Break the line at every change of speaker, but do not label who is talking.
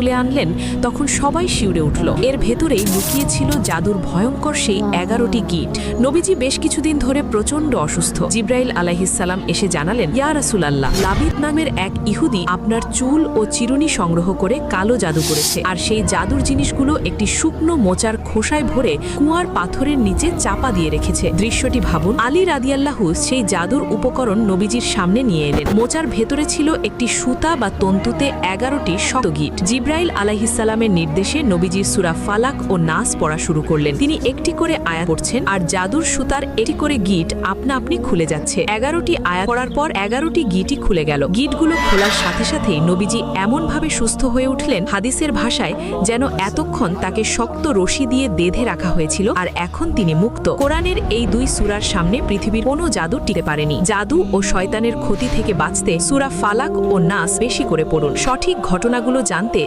তুলে আনলেন তখন সবাই শিউরে উঠল। এর ভেতরেই লুকিয়ে ছিল জাদুর ভয়ঙ্কর সেই 11টি গিট। নবীজি বেশ কিছুদিন ধরে প্রচণ্ড অসুস্থ। জিব্রাইল আলাইহিসসালাম এসে জানালেন, ইয়া রাসূলুল্লাহ, লাবিদ নামের এক ইহুদি আপনার চুল ও চিরুনি সংগ্রহ করে কালো জাদু করেছে, আর সেই জাদুর জিনিসগুলো একটি শুকনো মোচার খোসায় ভরে কুয়ার পাথরের নিচে চাপা দিয়ে রেখেছে। দৃশ্যটি ভাবুন। আলী রাদিয়াল্লাহু সেই জাদুর উপকরণ নবীজির সামনে নিয়ে এলেন। মোচার ভেতরে ছিল একটি সুতা বা তন্তুতে 11টি শক্ত গিট। জিব্রাইল আলাইহিসসালামের নির্দেশে নবীজি সূরা ফালাক ও নাস পড়া শুরু করলেন। তিনি একটি করে আয়াত পড়ছেন আর জাদুর সুতার একটি করে গিট আপনা আপনি খুলে যাচ্ছে। 11টি আয়াত পড়ার পর 11টি গিটই খুলে গেল। গিটগুলো খোলার সাথে সাথেই নবীজি এমনভাবে সুস্থ হয়ে উঠলেন, হাদিসের ভাষায় যেন এতক্ষণ তাকে শক্ত রশি দিয়ে বেঁধে রাখা হয়েছিল আর এখন তিনি মুক্ত। কোরআনের এই 2 সূরার সামনে পৃথিবীর কোনো জাদু টিকে পারেনি। জাদু ও শয়তানের ক্ষতি থেকে বাঁচতে সূরা ফালাক ও নাস বেশি করে পড়ুন। সঠিক ঘটনাগুলো জানতে